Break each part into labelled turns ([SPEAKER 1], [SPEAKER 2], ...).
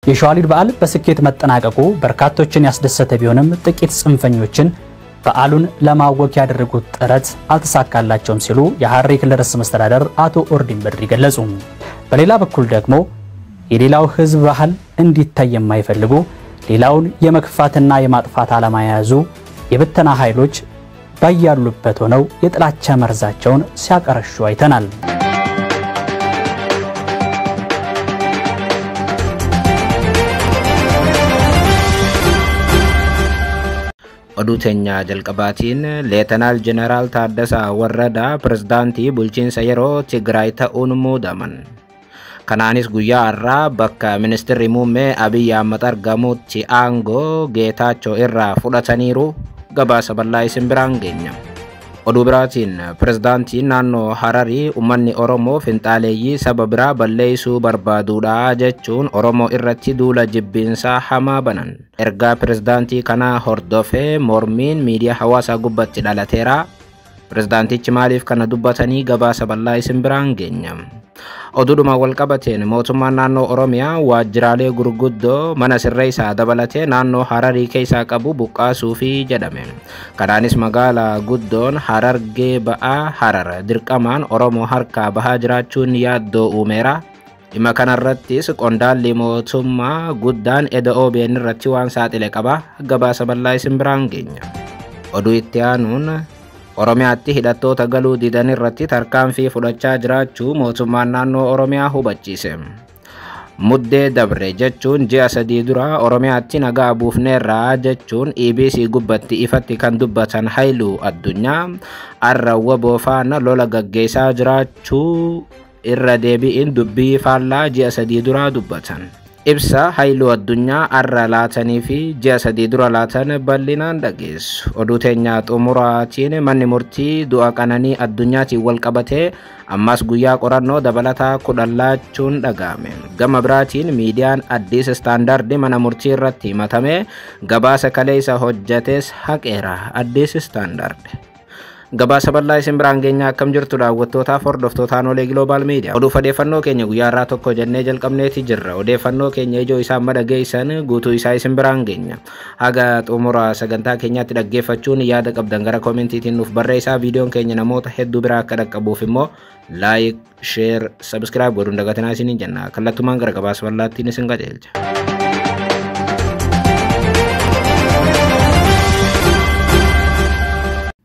[SPEAKER 1] የሸዋሊድ በዓል በስኬት መጠናቀቁ በርካቶችን ያስደሰተ ቢሆንም ጥቂት ጽንፈኞችን በዓሉን ለማወክ ያደረጉት ጥረት አልተሳካላቸውም ሲሉ የሐረሪ ክልል ርዕሰ መስተዳድር አቶ ኦርዲን በድሪ ገለጹ። በሌላ በኩል ደግሞ የሌላው ህዝብ ባህል እንዲታይ የማይፈልጉ ሌላውን የመክፋትና የማጥፋት ዓላማ የያዙ የብተና ኃይሎች ባያሉበት ሆነው የጥላቻ መርዛቸውን ሲያቀርሹ አይተናል።
[SPEAKER 2] ኦዱተኛ ጀልቀባቲን ሌተናል ጀነራል ታደሳ ወረዳ ፕሬዝዳንቲ ቡልቺንሳ የሮ ትግራይ ተኡን ሙዳመን ከናኒስ ጉያ አራ በካ ሚኒስትር ሙሜ አብይ አህመድ አርጋሙቲ አንጎ ጌታቸው ኢራ ፉዳተኒሩ ገባሰ በላይ ሲምብራንገኛ ኦዱ ብራቲን ፕሬዝዳንቲ ናኖ ሐረሪ ኡመኒ ኦሮሞ ፍንጣሌይ ሰበብራ በለይሱ በርባዱዳ ጀቹን ኦሮሞ ኢረቲ ዱላ ጅቢንሳ ሐማ በነን ኤርጋ ፕሬዝዳንቲ ከና ሆርዶፌ ሞርሚን ሚዲያ ሐዋሳ ጉበት ዳላቴራ ፕሬዝዳንቲች ማሊፍ ከነ ዱባተኒ ገባሰ በላይ ሲምብራንገኛ ኦዱዱማ ወልቀበቴን ሞቱማ ናኖ ኦሮሚያ ዋጅራሌ ጉርጉዶ መነስረይሳ ደበለቴ ናኖ ሐረሪ ከይሳ ቀቡ ቡቃ ሱፊ ጀደሜ ከዳኒስ መጋላ ጉዶን ሐረርጌ በአ ሐረር ድርቀማን ኦሮሞ ሐርካ በሃጅራቹን ያዶ ኡሜራ ኢመከነረቲስ ቆንዳሊ ሞቱማ ጉዳን ኤደኦ ቤንረቲ ዋን ሳጥሌ ቀባ ገባሰ በላይ ሲምብራንገኛ ኦዱ ኢትያኑን ኦሮሚያatti hidhattoota galuu didan irratti tarkaanfii fudhachaa jiraachuu mootummaan naannoo Oromiyaa hubachiise. Muddee dabre jechuun ji'a 3 dura Oromiyaatti nagaa buufneerraa jechuun EBC gubbatti ifatti kan dubbatan Haayiluu Addunyaa arrawwa boofaana lola gaggeessaa jiraachuu irra deebi'in dubbii faallaa ji'a 3 dura dubbatan. Ibsa Haayiluu Addunyaa arra laatanii fi ji'a 3 dura laatan bal'inaan dhageessu. Oduu teenya xumuraatiin manni murtii du'a qananii addunyaatiin wal qabatee ammas guyyaa qorannoo dabalataa 10 laachuun dhaga'ame. Gama biraatiin miidiyaan Addis Standard mana murtii irratti himatame gabaasa kaleessa hojjetes haqeera. Addis Standard gabaasa bal'aa simbiraangeenya akkam jirtu daawwattootaaf hordoftotaan olee Global Media oduu odeeffannoo keenya guyyaa irraa tokko jennee jalqabneeti jirra. Odeeffannoo keenya ijoo isaa madhageessan guutuu isaa simbiraangeenya haga xumura sagantaa keenyaatti dhaggeeffachuun yaada qabdan gara koomentiitiin nuuf barreessaa. Viidiyoon keenya namoota hedduu biraa akka dhaqqabuuf immoo like, share, subscribe godhuun dagatinaa isiniin jenna. Kallattumaan gara gabaasa bal'aattiin isin qajeelcha.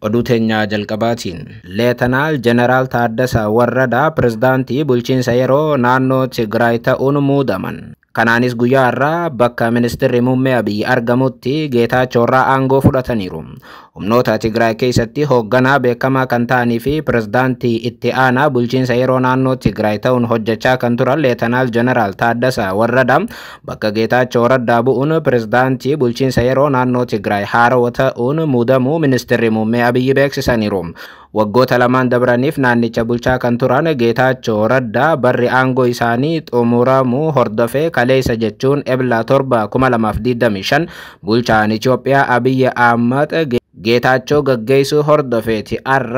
[SPEAKER 2] ኦዱተኛ ጀልቀባቲን ሌተናል ጀነራል ታደሳ ወረዳ ፕሬዝዳንቲ ቡልቺንሳ የሮ ናኖ ትግራይ ተኡን ሙዳመን ከናኒስ ጉያ አራ በካ ሚኒስትር ሙሜ አብይ አርጋሙቲ ጌታቸው ራ አንጎ ፉዳተኒሩ humnoota Tigraay keessatti hoogganaa beekamaa kan ta'anii fi pireዝዳንtii itti aanaa bulchiinsa yeroo naannoo Tigraay ta'uun hojjechaa kan turan Leetanaal Jeneraal Taaddasaa Warradaa bakka Geetaachoo Raddaa bu'uun pireዝዳንtii bulchiinsa yeroo naannoo Tigraay haaroo ta'uun muudamuu ministeerri muummee Abiyyi beeksisaniiru. Waggoota lamaan dabraniif naannicha bulchaa kan turan Geetaachoo Raddaa barri aangoo isaanii xumuramuu hordofee kaleessa jechuun Ebla 7 2025 bulchaan Itoophiyaa Abiyyi Ahmad ጌታቸው ገገይሱ ሆርዶፌቲ አራ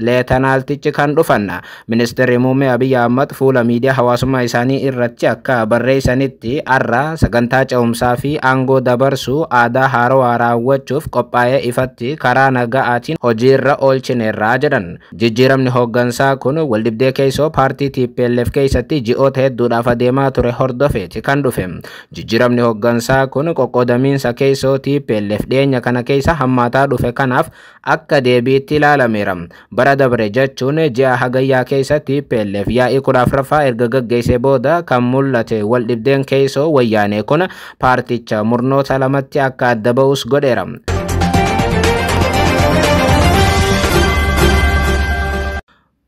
[SPEAKER 2] ሌተናልቲች ካን ዱፈና ሚኒስትር ሙሜ አብይ አህመድ ፉላ ሚዲያ ሐዋሱማ ኢሳኒ ኢረቺ አካ በሬሰኒቲ አራ ሰገንታ ጨውምሳፊ አንጎ ደበርሱ አዳ ሃሮ አራወቹፍ ቆጳየ ኢፈቲ ካራ ነጋአቲን ሆጂራ ኦልቺኔራ ጀደን ጅጅረምኒ ሆገንሳ ኩን ወልድብዴ ከይሶ ፓርቲ ቲፒኤልኤፍ ከይሰቲ ጂኦት ሄዱዳፋ ዴማ ቱሬ ሆርዶፌቲ ካን ዱፌም ጅጅረምኒ ሆገንሳ ኩን ቆቆደሚንሳ ከይሶ ቲፒኤልኤፍ ዴኛ ከነ ከይሳ ሐማታ kanaaf akka deebiitti ilaalameera. Bara dabre jechuun ji'a hagayyaa keessatti PLF yaa'ii 14ffaa erga gaggeessee booda kan mul'ate waldhibdeen keessoo wayyaanee kun paarticha murnoota lamatti akka adda ba'us godheera.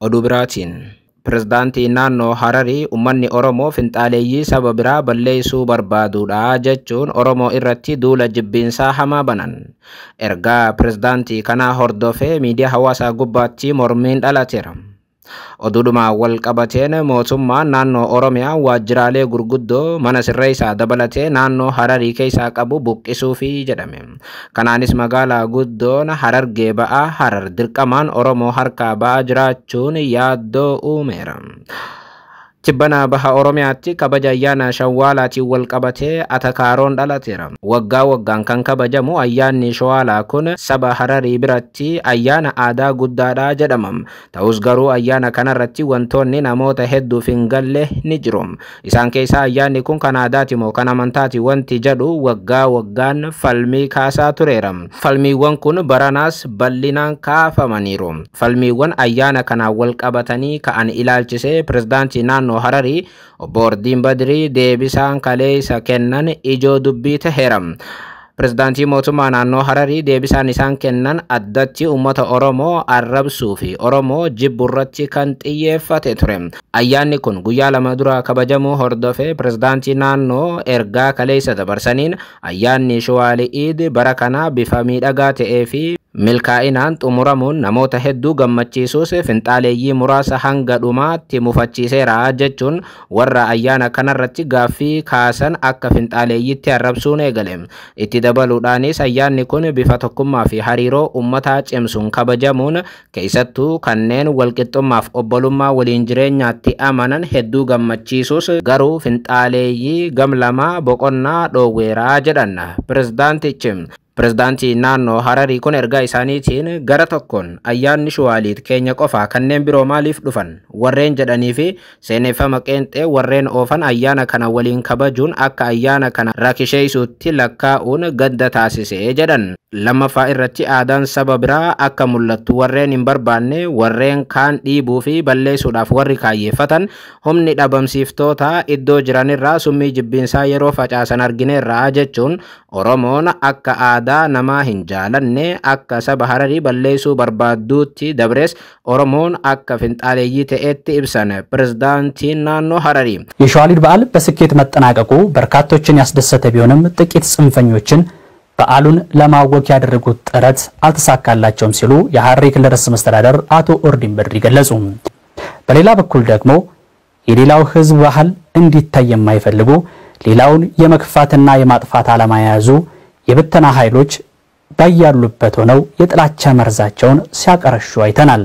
[SPEAKER 2] Oduu biraatiin pireዝዳንtii naannoo Hararii ummanni Oromoo finxaaleeyyii saba biraa balleessuu barbaaduudha jechuun Oromoo irratti duula jibbiinsaa hamaa banan. Ergaa pireዝዳንtii kanaa hordofee miidiyaa hawaasaa gubbaatti mormiin dhalateera. Oduduma wal qabateen mootummaan naannoo Oromiyaa waajjiraalee gurguddoo mana sirreessaa dabalatee naannoo Hararii keessaa qabu buqqisuufi jedhame. Kanaanis magaalaa guddoon Harargee ba'aa Harar dirqamaan Oromoo harkaa ba'aa jiraachuun yaaddoo uumeera. Tibbana baha Oromiyaatti kabaja ayyaana Shawwaalaatiin wal qabatee atakaaroon dhalateera. Waggaa waggaan kan kabajamu ayyaanni Shawwaalaa kun saba Hararii biratti ayyaana aadaa guddaadha jedhama. Ta'us garuu ayyaana kanarratti wantoonni namoota hedduuf hin galle ni jiru. Isaan keessaa ayyaanni kun kan aadaati moo kan amantaati wanti jedhu waggaa waggaan falmii kaasaa tureera. Falmiiwwan kun baranaas bal'inaan kaafamaniiru. Falmiiwwan ayyaana kanaan wal qabatanii ka'an ilaalchisee pirezidaantii naannoo Hararii obbo Ordiin Badrii deebisaan kaleessa kennan ijoo dubbii ta'eera. Pirezidaantii mootummaa naannoo Hararii deebisaan isaan kennan addatti uummata Oromoo arrabsuu fi Oromoo jibburratti kan xiyyeeffate ture. Ayyaanni kun guyyaa lama dura kabajamuu hordofee pirezidaantii naannoo ergaa kaleessa dabarsaniin ayyaanni Shawwaaliid bara kana bifa miidhagaa ta'ee fi milkaa'inaan xumuramuun namoota hedduu gammachiisuus finxaaleeyyii muraasa hanga dhumaatti mufachiiseera jechuun warra ayyaana kanarratti gaaffii kaasan akka finxaaleeyyiitti arrabsuun eegale. Itti dabaluudhaanis ayyaanni kun bifa tokkummaa fi hariiroo uummataa cimsuun kabajamuun keessattuu kanneen walqixxummaaf obbolummaa waliin jireenyaatti amanan hedduu gammachiisuus garuu finxaaleeyyii gamlamaa boqonnaa dhoowweeraa jedhan pirezidaantichi. Pirezidaantii naannoo Hararii kun ergaa isaaniitiin gara tokkoon ayyaanni Shawwaaliid keenya qofaa kanneen biroo maaliif dhufan warreen jedhanii fi seeneffama qeenxee warreen oofan ayyaana kana waliin kabajuun akka ayyaana kana rakisheessuutti lakkaa'uun gadda taasisee jedhan. Lammaffaa irratti aadaan saba biraa akka mul'attu warreen hin barbaanne warreen kaan dhiibuu fi balleessuudhaaf warri kaayyeeffatan humni dhabamsiiftoota iddoo jiranirraa summii jibbiinsaa yeroo facaasan argineerra jechuun Oromoon akka aadaa namaa hin jaalanne akka saba Hararii balleessuu barbaadduutti dabrees Oromoon akka finxaaleeyyii ta'etti ibsan pireዝዳንቲን ናኖ ሐረሪ
[SPEAKER 1] የሸዋሊድ በዓል በስኬት መጠናቀቁ በርካቶችን ያስደሰተ ቢሆንም ጥቂት ጽንፈኞችን በዓሉን ለማወክ ያደረጉት ጥረት አልተሳካላቸውም ሲሉ የሐረሪ ክልል ርዕሰ መስተዳድር አቶ ኦርዲን በድሪ ገለጹ። በሌላ በኩል ደግሞ የሌላው ህዝብ ባህል እንዲታይ የማይፈልጉ ሌላውን የመክፋትና የማጥፋት ዓላማ የያዙ የብተና ኃይሎች ባያሉበት ሆነው የጥላቻ መርዛቸውን ሲያቀርሹ አይተናል።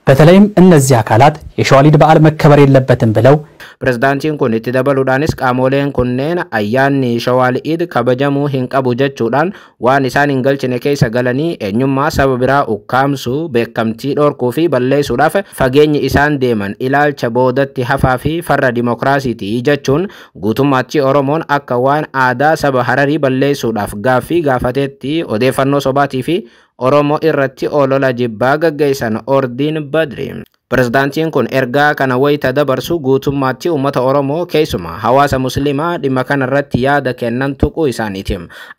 [SPEAKER 1] በተለይም እነዚህ አካላት የሸዋሊድ በዓል መከበር የለበትም ብለው
[SPEAKER 2] pireዝዳንቲን kun itti dabaluudhaanis qaamoleen kunneen ayyaanni Shawwaaliid kabajamuu hin qabu jechuudhaan waan isaan hin galchine keessa galanii eenyummaa saba biraa ukkaamsuu beekamtii dhorkuu fi balleessuudhaaf fageenyi isaan deeman ilaalcha boodatti hafaa fi farra dimokiraasiiti jechuun guutummaatti Oromoon akka waan aadaa saba Hararii balleessuudhaaf gaaffii gaafateetti odeeffannoo sobaatii fi Oromoo irratti olola jibbaa gaggeessan Ordiin Badri. Pireዝዳንቲን kun ergaa kana wayita dabarsu guutummaatti uummata Oromoo keessumaa hawaasa musliimaa dhimma kanarratti yaada kennan tuquu isaaniiti.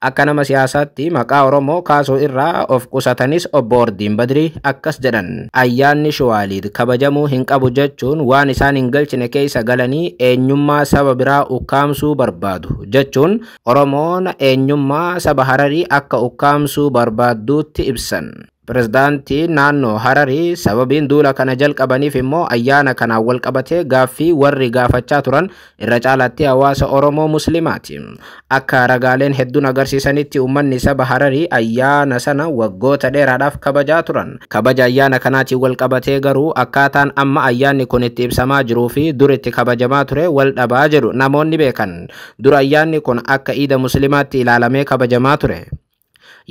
[SPEAKER 2] Akka nama siyaasaatti maqaa Oromoo kaasuu irraa of qusatanis obbo Ordiin Badri akkas jedhan. Ayyaanni Shawwaaliid kabajamuu hin qabu jechuun waan isaan hin galchine keessa galanii eenyummaa saba biraa ukkaamsuu barbaadu jechuun Oromoon eenyummaa saba Hararii akka ukkaamsuu barbaadduutti ibsan. Pireዝዳንtii naannoo Hararii sababiin duula kana jalqabaniif immoo ayyaana kanaan wal qabatee gaaffii warri gaafachaa turan irra caalaatti hawaasa Oromoo musliimaati. Akka ragaaleen hedduun agarsiisanitti uummanni saba Hararii ayyaana sana waggoota dheeraadhaaf kabajaa turan. Kabaja ayyaana kanaatiin wal qabatee garuu akkaataan amma ayyaanni kun itti ibsamaa jiruu fi dur itti kabajamaa ture wal dhabaa jedhu namoonni beekan. Dur ayyaanni kun akka iida musliimaatti ilaalamee kabajamaa ture.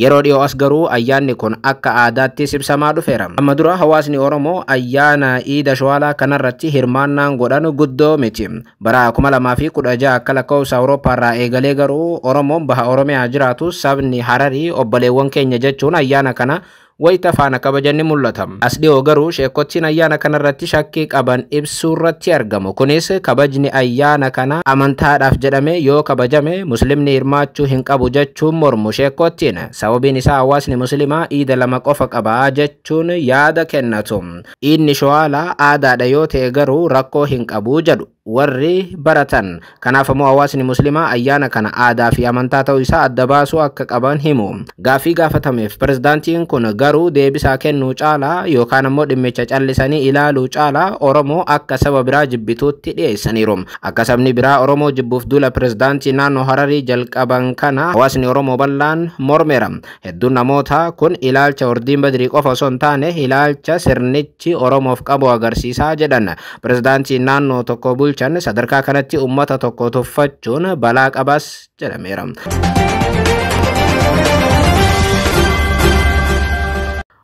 [SPEAKER 2] Yeroo dhiyoo as garuu ayyaanni kun akka aadaatti ibsamaa dhufeera. Amma dura hawaasni Oromoo ayyaana Iida Shawwaalaa kanarratti hirmaannaan godhan guddoo miti. Bara 2016 akka lakkoofsa Awurooppaarraa eegalee garuu Oromoon baha Oromiyaa jiraatu sabni Hararii obboleewwan keenya jechuun ayyaana kana wayita faana kabajanni mul'ata. As dhiyoo garuu sheekottiin ayyaana kanarratti shakkii qaban ibsuurratti argamu. Kunis kabajni ayyaana kana amantaadhaaf jedhame yoo kabajame muslimni hirmaachuu hin qabu jechuun mormu sheekottiin. Sababiin isaa hawaasni musliimaa iida lama qofa qaba jechuun yaada kennatu. Iidni Shawwaalaa aadaadha yoo ta'e garuu rakkoo hin qabu jedhu warri baratan. Kanaaf ammoo hawaasni muslimaa ayyaana kana aadaa fi amantaa ta'uu isaa adda baasuu akka qaban himu. Gaaffii gaafatameef pirezidaantiin kun garuu deebisaa kennuu caalaa yookaan ammoo dhimmicha callisanii ilaaluu caalaa Oromoo akka saba biraa jibbituutti dhiyeessaniiru. Akka sabni biraa Oromoo jibbuuf duula pirezidaantii naannoo Hararii jalqaban kana hawaasni Oromoo bal'aan mormeera. Hedduun namoota kun ilaalcha Ordiin Badrii qofa osoo hin taane ilaalcha sirnichi Oromoof qabu agarsiisaa jedhan. Pirezidaantiin naannoo tokko bulchan sadarkaa kanatti ummata tokko tuffachuun balaa qabas jedhameera.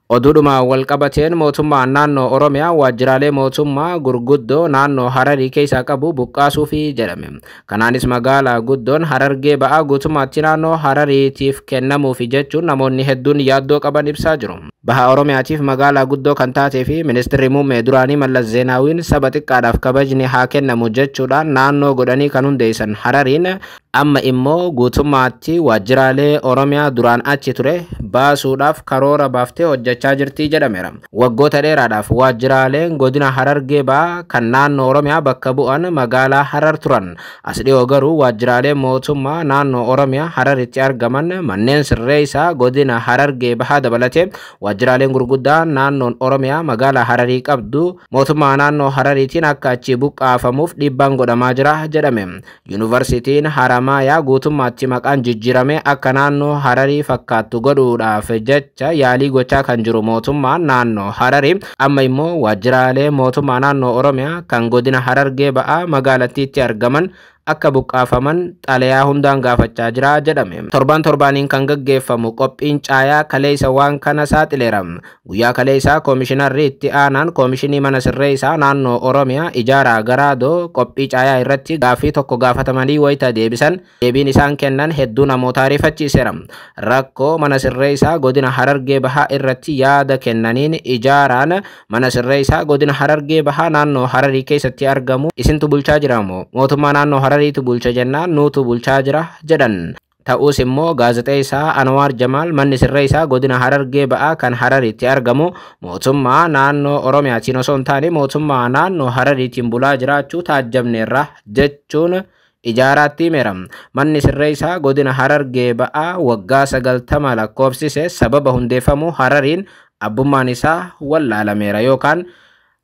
[SPEAKER 2] Oduudhuma walqabateen mootummaan naannoo Oromiyaa waajjiraalee mootummaa gurguddoo naannoo Hararii keessaa qabu buqqaasuufi jedhame. Kanaanis magaalaa guddoon Harargee ba'aa guutummaatti naannoo Harariitiif kennamuufi jechuun namoonni hedduun yaaddoo qaban ibsaa jiru. Baha Oromiyaatiif magaalaa guddoo kan taatee fi ministeerri muummee duraanii Mallas Zeenaawiin saba xiqqaadhaaf kabajni haa kennamu jechuudhaan naannoo godhanii kan hundeessan Harariin amma immoo guutummaatti waajjiraalee Oromiyaa duraan achi ture baasuudhaaf karoora baaftee hojjechaa jirti jedhameera. Waggoota dheeraadhaaf waajjiraaleen godina Harargee ba'aa kan naannoo Oromiyaa bakka bu'an magaalaa Harar turan. As dhiyoo garuu waajjiraaleen mootummaa naannoo Oromiyaa Hararitti argaman manneen sirreessaa godina Harargee bahaa dabalatee waajjiraaleen gurguddaan naannoon Oromiyaa magaalaa Hararii qabdu mootummaa naannoo Harariitiin akka achi buqqaafamuuf dhiibbaan godhamaa jira jedhame. Yuunivarsiitiin Haramaayaa guutummaatti maqaan jijjiirame akka naannoo Hararii fakkaattu godhuudhaaf jecha yaalii gochaa kan jiru mootummaan naannoo Hararii amma immoo waajjiraalee mootummaa naannoo Oromiyaa kan godina Harargee ba'aa magaalattiitti argaman akka buqqaafaman xalayaa hundaan gaafachaa jira jedhame. Torbaaniin kan gaggeeffamu qophiin caayaa kaleessa waan kana saaxileera. Guyyaa kaleessaa koomishinarri itti aanaan koomishinii mana sirreessaa naannoo Oromiyaa Ijaaraa Garaadoo qophii caayaa irratti gaaffii tokko gaafatamanii wayita deebisan deebiin isaan kennan hedduu namoota ariifachiiseera. Rakkoo mana sirreessaa godina Harargee bahaa irratti yaada kennaniin Ijaaraan mana sirreessaa godina Harargee bahaa naannoo Hararii keessatti argamu isintu bulchaa jiramoo mootummaa naannoo Harariitu bulcha jennaan nuutu bulchaa jira jedhan. Ta'us immoo gaazexeessaa Anwaar Jamaal manni sirreessaa godina Harargee ba'aa kan Harariitti argamu mootummaa naannoo Oromiyaatiin osoo hin taane mootummaa naannoo Harariitiin bulaa jiraachuu taajjabneerra jechuun Ijaaraatti himeera. Manni sirreessaa godina Harargee ba'aa waggaa 90 lakkoofsise sababa hundeeffamuu Harariin abbummaan isaa wallaalameera yookaan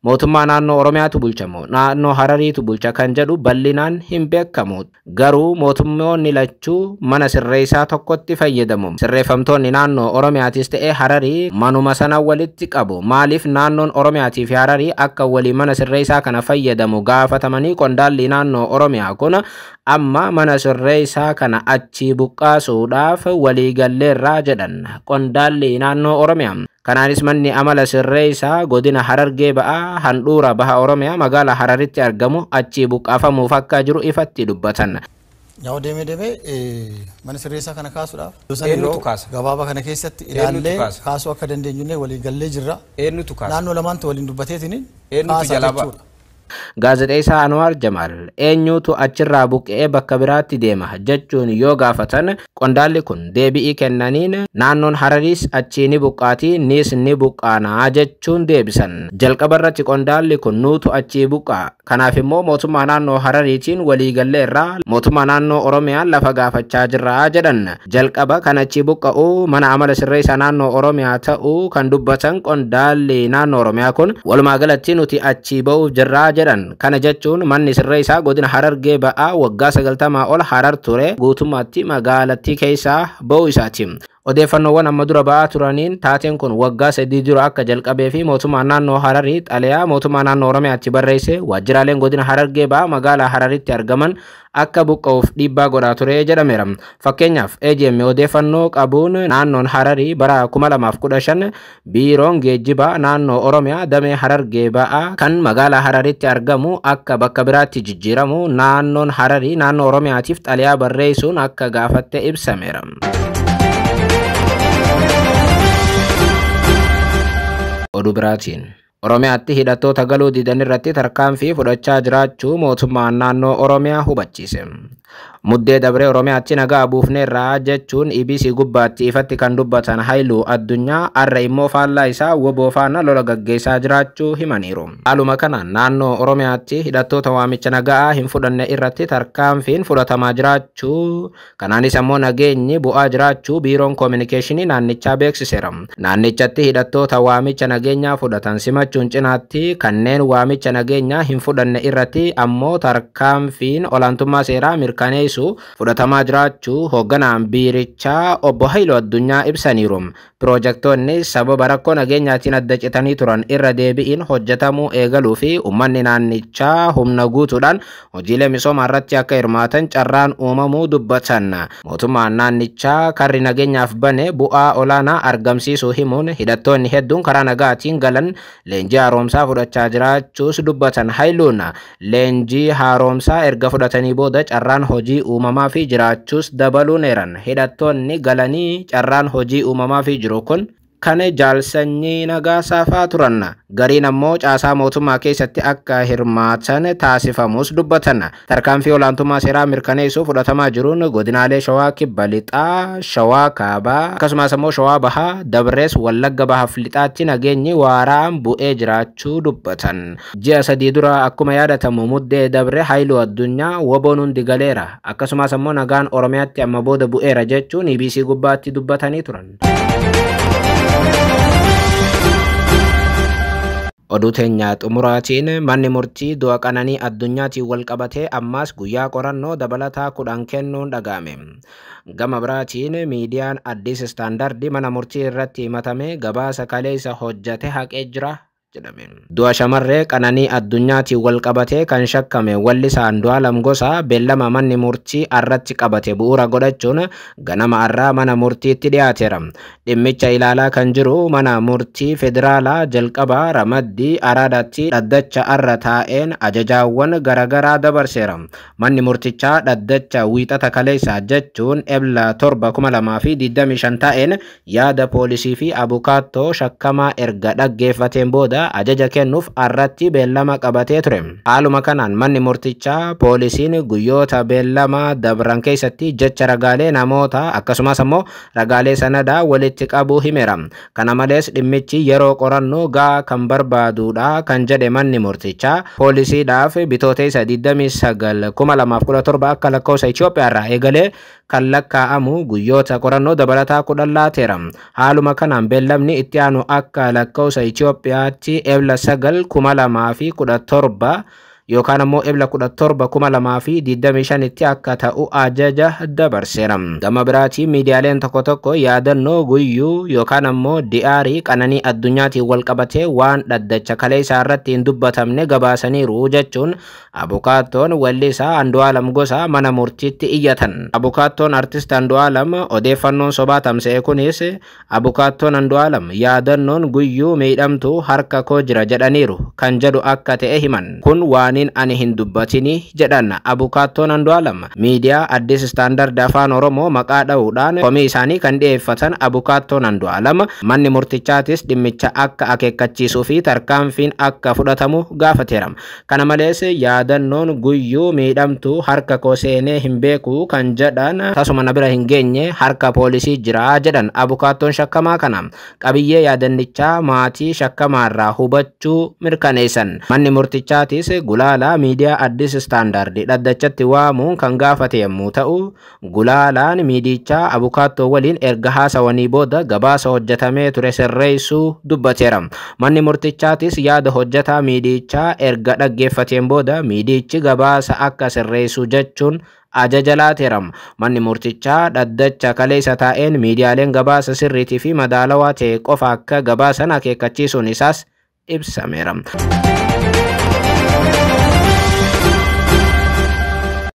[SPEAKER 2] mootummaa naannoo Oromiyaatu bulchamu naannoo Harariitu bulcha kan jedhu bal'inaan hin beekamu. Garuu mootummoonni lachuu mana sirreessaa tokkotti fayyadamu. Sirreeffamtoonni naannoo Oromiyaatis ta'ee Hararii manuma sana walitti qabu. Maaliif naannoon Oromiyaatii fi Hararii akka walii mana sirreessaa kana fayyadamu gaafatamanii qondaalli naannoo Oromiyaa kun amma mana sirreessaa kana achi buqqaasuudhaaf waliigalleerraa jedhan qondaalli naannoo Oromiyaa. Kanaanis manni amala sirreessaa godina Harargee ba'aa handhuura baha Oromiyaa magaalaa Hararitti argamu achi buqqaafamuuf akka jiru ifatti dubbatan.
[SPEAKER 3] Yaa'u deemee mana sirreessaa kana kaasuudhaaf gabaabaa kana keessatti ilaallee kaasuu akka dandeenyullee waliigallee jirra. Naannoo lamaantu waliin dubbateetiin kaasaa jechuudha.
[SPEAKER 2] Gaazexeessaa Anwaar Jamaal eenyutu achirraa buqqee bakka biraatti deema jechuun yoo gaafatan qondaalli kun deebii kennaniin naannoon Harariis achii ni buqqaatii nis ni buqqaanaa jechuun deebisan. Jalqabarratti qondaalli kun nuutu achii buqqaa kanaaf immoo mootummaa naannoo Harariitiin waliigalleerraa mootummaa naannoo Oromiyaan lafa gaafachaa jirra jedhan. Jalqaba kan achii buqqa'uu mana amala sirreessaa naannoo Oromiyaa ta'uu kan dubbatan qondaalli naannoo Oromiyaa kun walumaa galatti nuti achii ba'uuf jirra jedhan. Kana jechuun manni sirreessaa godina Harargee ba'aa waggaa 90 ol Harar ture guutummaatti magaalattii keessaa ba'uu isaati. Odeeffannoowwan amma dura ba'aa turaniin taateen kun waggaa 3 dura akka jalqabee fi mootummaan naannoo Hararii xalayaa mootummaa naannoo Oromiyaatti barreesse waajjiraaleen godina Harargee ba'aa magaalaa Hararitti argaman akka buqqa'uuf dhiibbaa godhaa ture jedhameera. Fakkeenyaaf EGM odeeffannoo qabuun naannoon Hararii bara 2015 biiroon geejjibaa naannoo Oromiyaa damee Harargee ba'aa kan magaalaa Hararitti argamu akka bakka biraatti jijjiiramu naannoon Hararii naannoo Oromiyaatiif xalayaa barreessuun akka gaafatte ibsameera. Oduu biraatiin Oromiyaatti hidhattoota galuu didan irratti tarkaanfii fudhachaa jiraachuu mootummaan naannoo Oromiyaa hubachiise. Muddee dabree Oromiyaatti nagaa buufneerraa jechuun EBC gubbaatti ifatti kan dubbatan Haayiluu Addunyaa har'a immoo faallaa isaa WBO faana lola gaggeessaa jiraachuu himaniiru. Haaluma kanaan naannoo Oromiyaatti hidhattoota waamicha nagaa hin fudhanne irratti tarkaanfiin fudhatamaa jiraachuu, kanaanis ammoo nageenyi bu'aa jiraachuu biiroon koominikeeshinii naannichaa beeksiseera. Naannichatti hidhattoota waamicha nageenyaa fudhatan simachuun cinaatti kanneen waamicha nageenyaa hin fudhanne irratti ammoo tarkaanfiin olaantummaa seeraa mirkaneessu fudhatamaa jiraachuu hoogganaan biirichaa obbo Haayiluu Addunyaa ibsaniiru. Piroojektonni sababa rakkoo nageenyaatiin adda citanii turan irra deebi'iin hojjetamuu eegaluu fi uummanni naannichaa humna guutuudhaan hojiilee misoomaa irratti akka hirmaatan carraan uumamuu dubbatan. Mootummaan naannichaa karri nageenyaaf bane bu'aa olaanaa argamsiisuu himuun hidhattoonni hedduun karaa nagaatiin galan leenjii haaromsaa fudhachaa jiraachuus dubbatan. Haayiluun leenjii haaromsaa erga fudhatanii booda carraan hojii uumamaa fi jiraachuus dabaluun eeran. Hidhattoonni galanii carraan hojii uumamaa fi jiru kun kan jaalsanyii nagaasaa fa'aa turan. Gariin ammoo caasaa mootummaa keessatti akka hirmaatan taasifamus dubbatan. Tarkaanfii olaantummaa seeraa mirkaneessuu fudhatamaa jiruun godinaalee Shawaa Kibba Lixaa, Shawaa Kaabaa akkasumas ammoo Shawaa Bahaa, Dabrees, Wallagga Bahaaf Lixaatti nageenyi waaraan bu'ee jiraachuu dubbatan. Ji'a sadii dura akkuma yaadatamu muddee dabre Haayiluu Addunyaa WBO'n hundi galeera akkasumas ammoo nagaan Oromiyaatti amma booda bu'eera jechuun EBC gubbaatti dubbatanii turan. Oduu teenya xumuraatiin manni murtii du'a Qananii Addunyaatiin wal qabatee ammas guyyaa qorannoo dabalataa 10 kennuun dhaga'ame. Gama biraatiin miidiyaan Addis Istaandardi mana murtii irratti himatame gabaasa kaleessa hojjate haqee jira jedhame. Du'a shamarree Qananii Addunyaatiin wal qabatee kan shakkame Wallisaa Andu'aalam Gosaa beellama manni murtii irratti qabate bu'uura godhachuun ganama irraa mana murtiitti dhiyaateera. Dhimmicha ilaalaa kan jiru mana murtii federaalaa jalqabaa Ramaddii Araadaatti dhaddacha irra taa'een ajajaawwan garaagaraa dabarseera. Manni murtichaa dhaddacha wiixata kaleessaa jechuun ebla 7/2025 taa'een yaada poolisii fi abukaattoo shakkamaa erga dhaggeeffateen booda ajaja kennuuf irratti beellama qabatee ture. Haaluma kanaan manni murtichaa poolisiin guyyoota beellama dabran keessatti jecha ragaalee namoota akkasumas ammoo ragaalee sanadaa walitti qabuu himeera. Kana malees dhimmichi yeroo qorannoo gahaa kan barbaaduudha kan jedhe manni murtichaa poolisiidhaaf bitooteessa 29/2017 akka lakkoofsa Itoophiyaa irraa eegalee kan lakkaa'amu guyyoota qorannoo dabalataa 10 laateera. Haaluma kanaan beellamni itti aanu akka lakkoofsa Itoophiyaatti ebla 9/2017 yookaan ammoo ebla 17/2025 itti akka ta'u ajaja dabarseera. Gama biraatiin miidiyaaleen tokko tokko yaadannoo guyyuu yookaan ammoo di'aarii Qananii Addunyaatiin wal qabatee waan dhaddacha kaleessaa irratti hin dubbatamne gabaasaniiru jechuun abukaattoon Wallisaa Andu'aalam Gosaa mana murtiitti iyyatan. Abukaattoon artist Andu'aalam odeeffannoon sobaa tamsa'e kunis abukaattoon Andu'aalam yaadannoon guyyuu miidhamtuu harka koo jira jedhaniiru kan jedhu akka ta'e himan. Kun waan ani hin dubbatini jedhan abukaattoon Andu'aalam. Miidiyaa Addis Istaandard afaan Oromoo maqaa dha'uudhaan komii isaanii kan dhiyeeffatan abukaattoon Andu'aalam manni murtichaatis dhimmicha akka akeekkachiisuu fi tarkaanfiin akka fudhatamu gaafateera. Kana malees yaadannoon guyyuu miidhamtuu harka koo seenee hin beeku kan jedhan tasuma na bira hin geenye harka poolisii jira jedhan abukaattoon shakkamaa kana. Qabiyyee yaadannichaa maatii shakkamaarraa hubachuu mirkaneessan. Manni murtichaatis gulaalaa miidiyaa Addis Istaandard dhaddachatti waamuun kan gaafate yommuu ta'u, gulaalaan miidichaa abukaattoo waliin erga haasawanii booda gabaasa hojjetamee ture sirreessuu dubbateera. Manni murtichaatis yaada hojjetaa miidichaa erga dhaggeeffateen booda miidichi gabaasa akka sirreessu jechuun ajaja laateera. Manni murtichaa dhaddacha kaleessa taa'een miidiyaaleen gabaasa sirriitii fi madaalawaa ta'e qofa akka gabaasan akeekkachiisuun isaas ibsameera.